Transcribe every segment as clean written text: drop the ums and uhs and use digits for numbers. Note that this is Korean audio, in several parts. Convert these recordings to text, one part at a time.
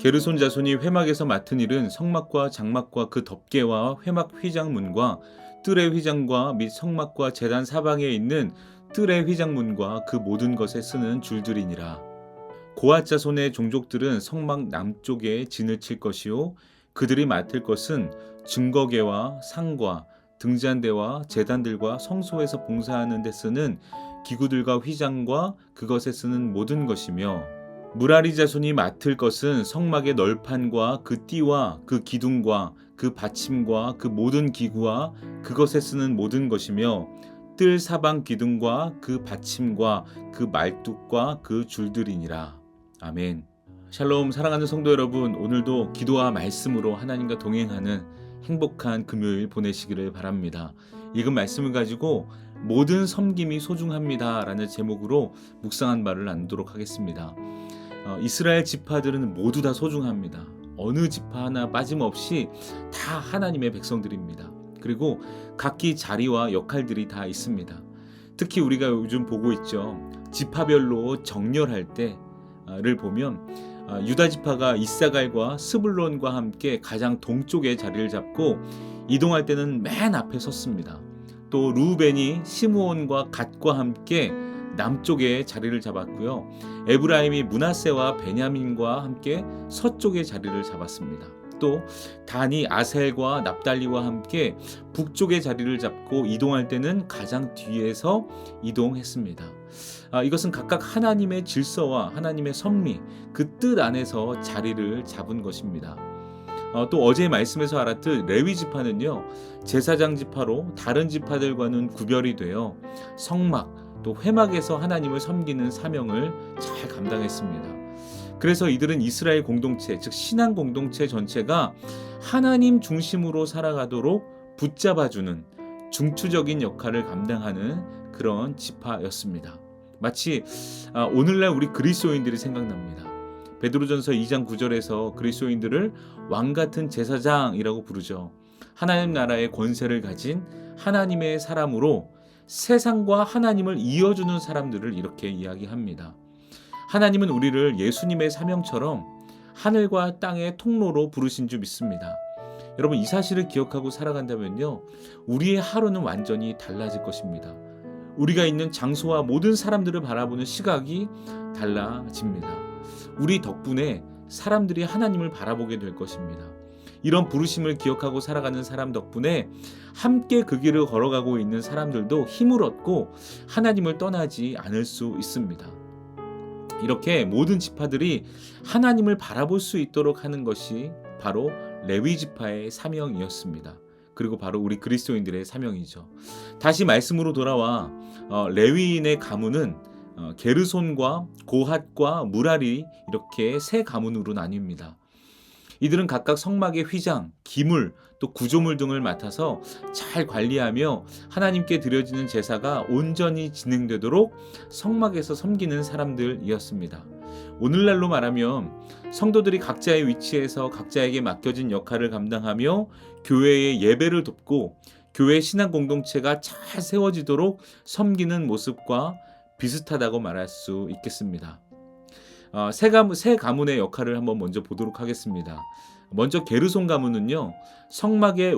게르손 자손이 회막에서 맡은 일은 성막과 장막과 그 덮개와 회막 휘장문과 뜰의 휘장과 및 성막과 제단 사방에 있는 뜰의 휘장문과 그 모든 것에 쓰는 줄들이니라. 고앗 자손의 종족들은 성막 남쪽에 진을 칠 것이요 그들이 맡을 것은 증거계와 상과 등잔대와 제단들과 성소에서 봉사하는 데 쓰는 기구들과 휘장과 그것에 쓰는 모든 것이며, 무라리 자손이 맡을 것은 성막의 널판과 그 띠와 그 기둥과 그 받침과 그 모든 기구와 그것에 쓰는 모든 것이며, 뜰 사방 기둥과 그 받침과 그 말뚝과 그 줄들이니라. 아멘. 샬롬. 사랑하는 성도 여러분, 오늘도 기도와 말씀으로 하나님과 동행하는 행복한 금요일 보내시기를 바랍니다. 읽은 말씀을 가지고 모든 섬김이 소중합니다 라는 제목으로 묵상한 바를 나누도록 하겠습니다. 이스라엘 지파들은 모두 다 소중합니다. 어느 지파 하나 빠짐없이 다 하나님의 백성들입니다. 그리고 각기 자리와 역할들이 다 있습니다. 특히 우리가 요즘 보고 있죠. 지파별로 정렬할 때를 보면 유다 지파가 이사갈과 스불론과 함께 가장 동쪽에 자리를 잡고 이동할 때는 맨 앞에 섰습니다. 또 루벤이 시므온과 갓과 함께 남쪽에 자리를 잡았고요. 에브라임이 므낫세와 베냐민과 함께 서쪽에 자리를 잡았습니다. 또 단이 아셀과 납달리와 함께 북쪽에 자리를 잡고 이동할 때는 가장 뒤에서 이동했습니다. 이것은 각각 하나님의 질서와 하나님의 섭리, 그 뜻 안에서 자리를 잡은 것입니다. 또 어제 말씀에서 알았듯 레위 지파는요, 제사장 지파로 다른 지파들과는 구별이 되어 성막 또 회막에서 하나님을 섬기는 사명을 잘 감당했습니다. 그래서 이들은 이스라엘 공동체, 즉 신앙 공동체 전체가 하나님 중심으로 살아가도록 붙잡아주는 중추적인 역할을 감당하는 그런 지파였습니다. 마치 오늘날 우리 그리스도인들이 생각납니다. 베드로전서 2장 9절에서 그리스도인들을 왕같은 제사장이라고 부르죠. 하나님 나라의 권세를 가진 하나님의 사람으로 세상과 하나님을 이어주는 사람들을 이렇게 이야기합니다. 하나님은 우리를 예수님의 사명처럼 하늘과 땅의 통로로 부르신 줄 믿습니다. 여러분, 이 사실을 기억하고 살아간다면요, 우리의 하루는 완전히 달라질 것입니다. 우리가 있는 장소와 모든 사람들을 바라보는 시각이 달라집니다. 우리 덕분에 사람들이 하나님을 바라보게 될 것입니다. 이런 부르심을 기억하고 살아가는 사람 덕분에 함께 그 길을 걸어가고 있는 사람들도 힘을 얻고 하나님을 떠나지 않을 수 있습니다. 이렇게 모든 지파들이 하나님을 바라볼 수 있도록 하는 것이 바로 레위 지파의 사명이었습니다. 그리고 바로 우리 그리스도인들의 사명이죠. 다시 말씀으로 돌아와 레위인의 가문은 게르손과 고핫과 무라리 이렇게 세 가문으로 나뉩니다. 이들은 각각 성막의 휘장, 기물, 또 구조물 등을 맡아서 잘 관리하며 하나님께 드려지는 제사가 온전히 진행되도록 성막에서 섬기는 사람들이었습니다. 오늘날로 말하면 성도들이 각자의 위치에서 각자에게 맡겨진 역할을 감당하며 교회의 예배를 돕고 교회 신앙 공동체가 잘 세워지도록 섬기는 모습과 비슷하다고 말할 수 있겠습니다. 세 가문의 역할을 한번 먼저 보도록 하겠습니다. 먼저 게르손 가문은요, 성막의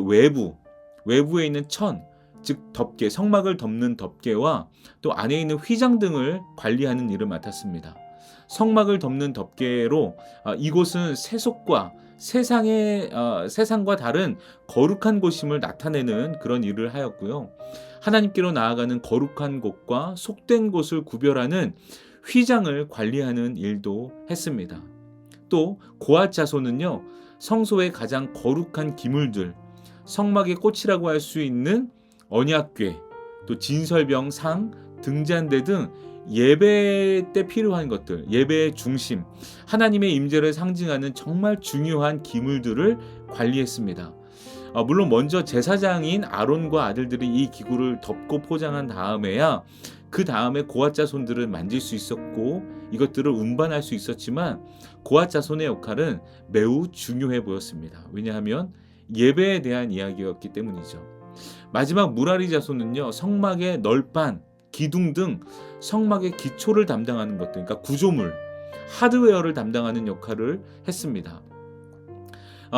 외부에 있는 천, 즉 덮개, 성막을 덮는 덮개와 또 안에 있는 휘장 등을 관리하는 일을 맡았습니다. 성막을 덮는 덮개로 이곳은 세속과 세상과 다른 거룩한 곳임을 나타내는 그런 일을 하였고요. 하나님께로 나아가는 거룩한 곳과 속된 곳을 구별하는 휘장을 관리하는 일도 했습니다. 또 고앗 자손은요, 성소의 가장 거룩한 기물들, 성막의 꽃이라고 할 수 있는 언약궤, 또 진설병 상, 등잔대 등 예배 때 필요한 것들, 예배의 중심, 하나님의 임재를 상징하는 정말 중요한 기물들을 관리했습니다. 물론 먼저 제사장인 아론과 아들들이 이 기구를 덮고 포장한 다음에야 그 다음에 고앗 자손들을 만질 수 있었고 이것들을 운반할 수 있었지만 고앗 자손의 역할은 매우 중요해 보였습니다. 왜냐하면 예배에 대한 이야기였기 때문이죠. 마지막 무라리 자손은요, 성막의 널판, 기둥 등 성막의 기초를 담당하는 것들, 그러니까 구조물, 하드웨어를 담당하는 역할을 했습니다.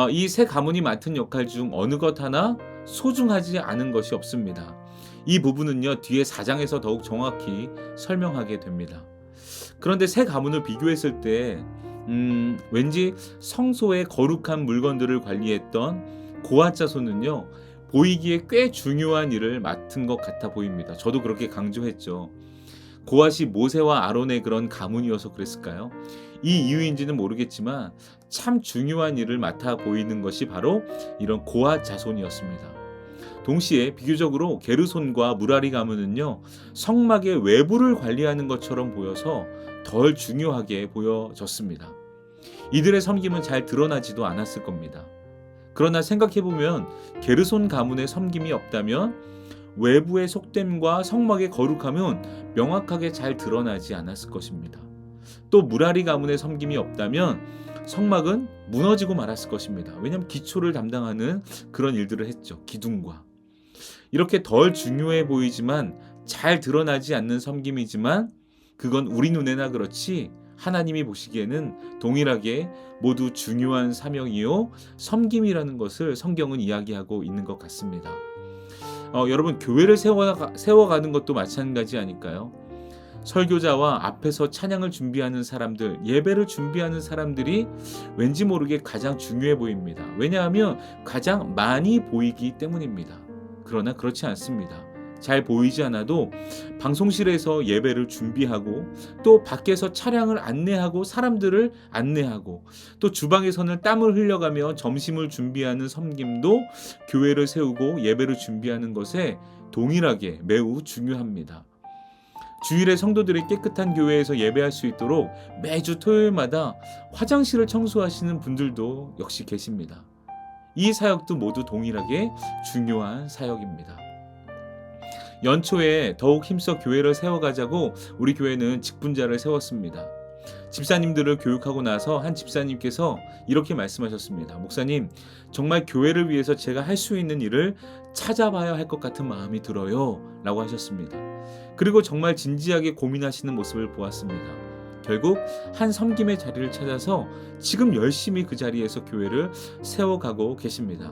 이 세 가문이 맡은 역할 중 어느 것 하나 소중하지 않은 것이 없습니다. 이 부분은요, 뒤에 4장에서 더욱 정확히 설명하게 됩니다. 그런데 세 가문을 비교했을 때 왠지 성소의 거룩한 물건들을 관리했던 고핫 자손은요, 보이기에 꽤 중요한 일을 맡은 것 같아 보입니다. 저도 그렇게 강조했죠. 고핫이 모세와 아론의 그런 가문이어서 그랬을까요? 이 이유인지는 모르겠지만 참 중요한 일을 맡아 보이는 것이 바로 이런 고핫 자손이었습니다. 동시에 비교적으로 게르손과 무라리 가문은요, 성막의 외부를 관리하는 것처럼 보여서 덜 중요하게 보여졌습니다. 이들의 섬김은 잘 드러나지도 않았을 겁니다. 그러나 생각해보면 게르손 가문의 섬김이 없다면 외부의 속됨과 성막의 거룩함은 명확하게 잘 드러나지 않았을 것입니다. 또 무라리 가문의 섬김이 없다면 성막은 무너지고 말았을 것입니다. 왜냐하면 기초를 담당하는 그런 일들을 했죠. 기둥과. 이렇게 덜 중요해 보이지만 잘 드러나지 않는 섬김이지만 그건 우리 눈에나 그렇지 하나님이 보시기에는 동일하게 모두 중요한 사명이요 섬김이라는 것을 성경은 이야기하고 있는 것 같습니다. 여러분, 교회를 세워가는 것도 마찬가지 아닐까요? 설교자와 앞에서 찬양을 준비하는 사람들, 예배를 준비하는 사람들이 왠지 모르게 가장 중요해 보입니다. 왜냐하면 가장 많이 보이기 때문입니다. 그러나 그렇지 않습니다. 잘 보이지 않아도 방송실에서 예배를 준비하고 또 밖에서 차량을 안내하고 사람들을 안내하고 또 주방에서는 땀을 흘려가며 점심을 준비하는 섬김도 교회를 세우고 예배를 준비하는 것에 동일하게 매우 중요합니다. 주일에 성도들이 깨끗한 교회에서 예배할 수 있도록 매주 토요일마다 화장실을 청소하시는 분들도 역시 계십니다. 이 사역도 모두 동일하게 중요한 사역입니다. 연초에 더욱 힘써 교회를 세워가자고 우리 교회는 직분자를 세웠습니다. 집사님들을 교육하고 나서 한 집사님께서 이렇게 말씀하셨습니다. 목사님, 정말 교회를 위해서 제가 할 수 있는 일을 찾아봐야 할 것 같은 마음이 들어요 라고 하셨습니다. 그리고 정말 진지하게 고민하시는 모습을 보았습니다. 결국 한 섬김의 자리를 찾아서 지금 열심히 그 자리에서 교회를 세워가고 계십니다.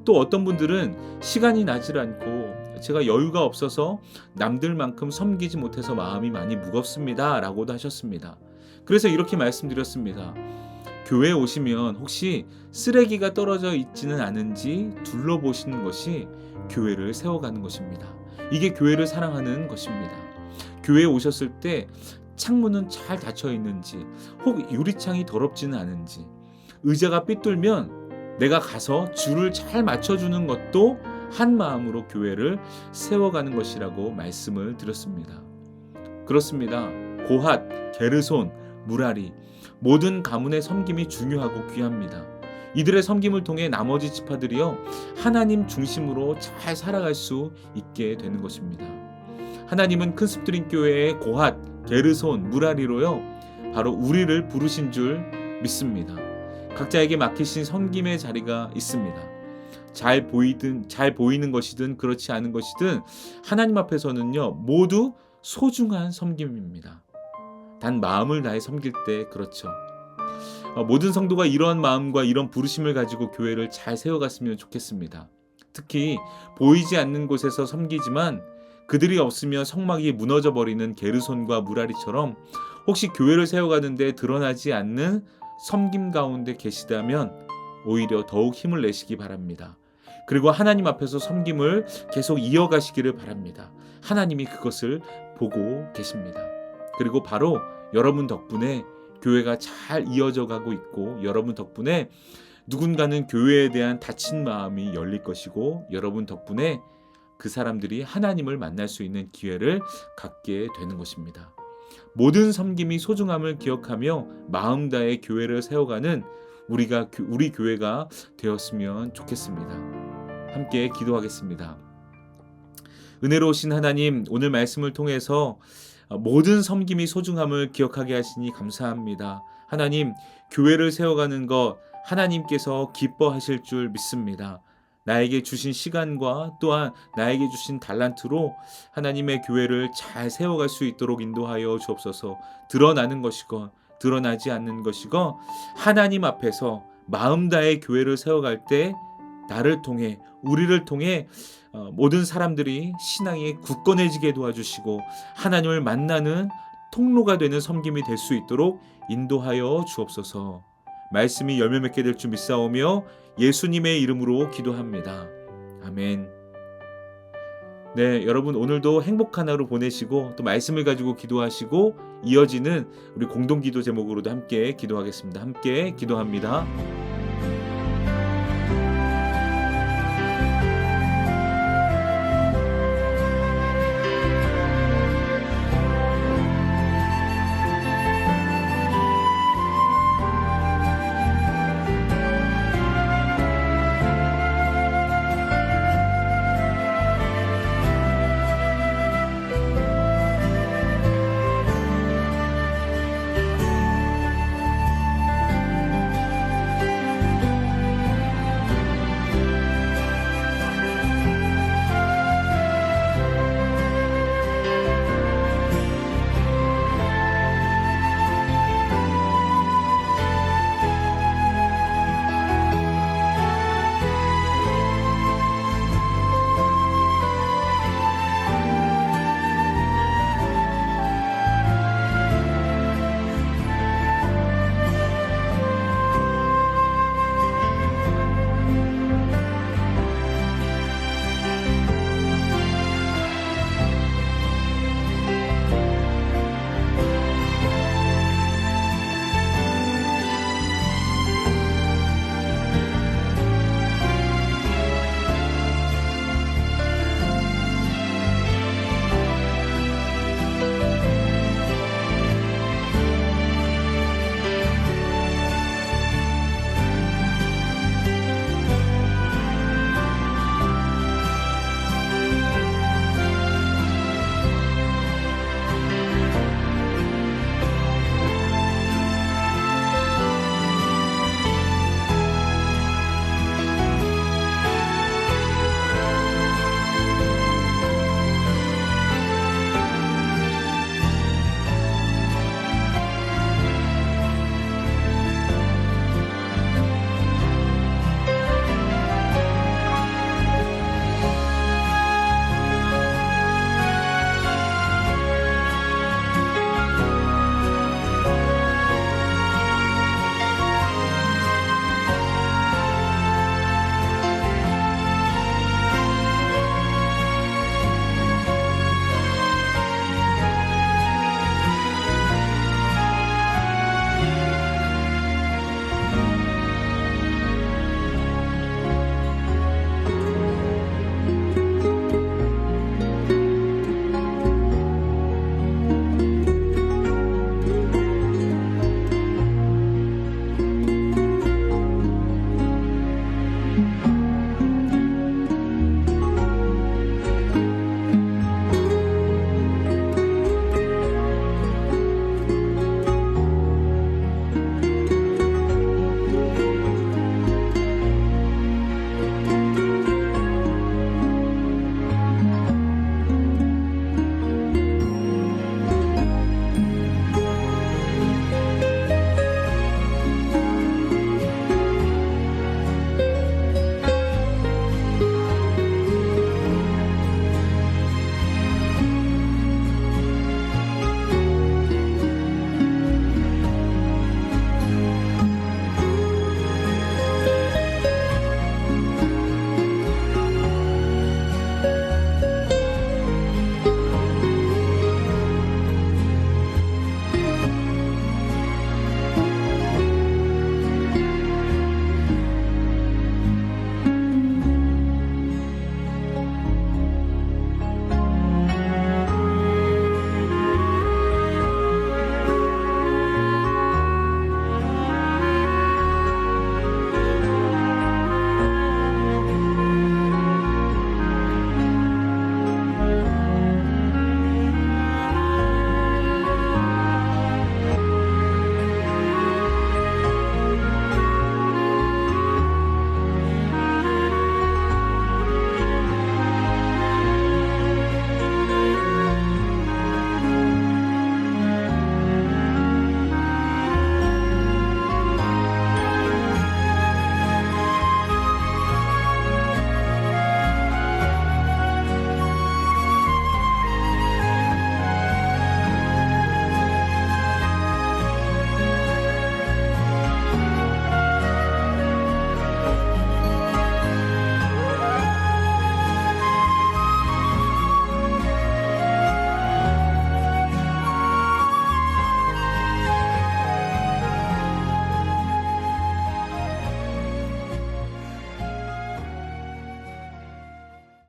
또 어떤 분들은 시간이 나질 않고 제가 여유가 없어서 남들만큼 섬기지 못해서 마음이 많이 무겁습니다 라고도 하셨습니다. 그래서 이렇게 말씀드렸습니다. 교회에 오시면 혹시 쓰레기가 떨어져 있지는 않은지 둘러보시는 것이 교회를 세워가는 것입니다. 이게 교회를 사랑하는 것입니다. 교회에 오셨을 때 창문은 잘 닫혀 있는지 혹 유리창이 더럽지는 않은지 의자가 삐뚤면 내가 가서 줄을 잘 맞춰주는 것도 한 마음으로 교회를 세워가는 것이라고 말씀을 드렸습니다. 그렇습니다. 고핫, 게르손, 무라리 모든 가문의 섬김이 중요하고 귀합니다. 이들의 섬김을 통해 나머지 지파들이요 하나님 중심으로 잘 살아갈 수 있게 되는 것입니다. 하나님은 큰스프링 교회의 고핫, 게르손, 무라리로요 바로 우리를 부르신 줄 믿습니다. 각자에게 맡기신 섬김의 자리가 있습니다. 잘 보이는 것이든 그렇지 않은 것이든 하나님 앞에서는요 모두 소중한 섬김입니다. 단 마음을 다해 섬길 때 그렇죠. 모든 성도가 이러한 마음과 이런 부르심을 가지고 교회를 잘 세워갔으면 좋겠습니다. 특히 보이지 않는 곳에서 섬기지만 그들이 없으면 성막이 무너져 버리는 게르손과 무라리처럼 혹시 교회를 세워가는데 드러나지 않는 섬김 가운데 계시다면 오히려 더욱 힘을 내시기 바랍니다. 그리고 하나님 앞에서 섬김을 계속 이어가시기를 바랍니다. 하나님이 그것을 보고 계십니다. 그리고 바로 여러분 덕분에 교회가 잘 이어져 가고 있고 여러분 덕분에 누군가는 교회에 대한 닫힌 마음이 열릴 것이고 여러분 덕분에 그 사람들이 하나님을 만날 수 있는 기회를 갖게 되는 것입니다. 모든 섬김이 소중함을 기억하며 마음 다해 교회를 세워가는 우리 교회가 되었으면 좋겠습니다. 함께 기도하겠습니다. 은혜로우신 하나님, 오늘 말씀을 통해서 모든 섬김이 소중함을 기억하게 하시니 감사합니다. 하나님, 교회를 세워가는 것 하나님께서 기뻐하실 줄 믿습니다. 나에게 주신 시간과 또한 나에게 주신 달란트로 하나님의 교회를 잘 세워갈 수 있도록 인도하여 주옵소서. 드러나는 것이건 드러나지 않는 것이고 하나님 앞에서 마음 다해 교회를 세워갈 때 나를 통해 우리를 통해 모든 사람들이 신앙이 굳건해지게 도와주시고 하나님을 만나는 통로가 되는 섬김이 될 수 있도록 인도하여 주옵소서. 말씀이 열매 맺게 될 줄 믿사오며 예수님의 이름으로 기도합니다. 아멘. 네, 여러분 오늘도 행복한 하루 보내시고 또 말씀을 가지고 기도하시고 이어지는 우리 공동기도 제목으로도 함께 기도하겠습니다. 함께 기도합니다.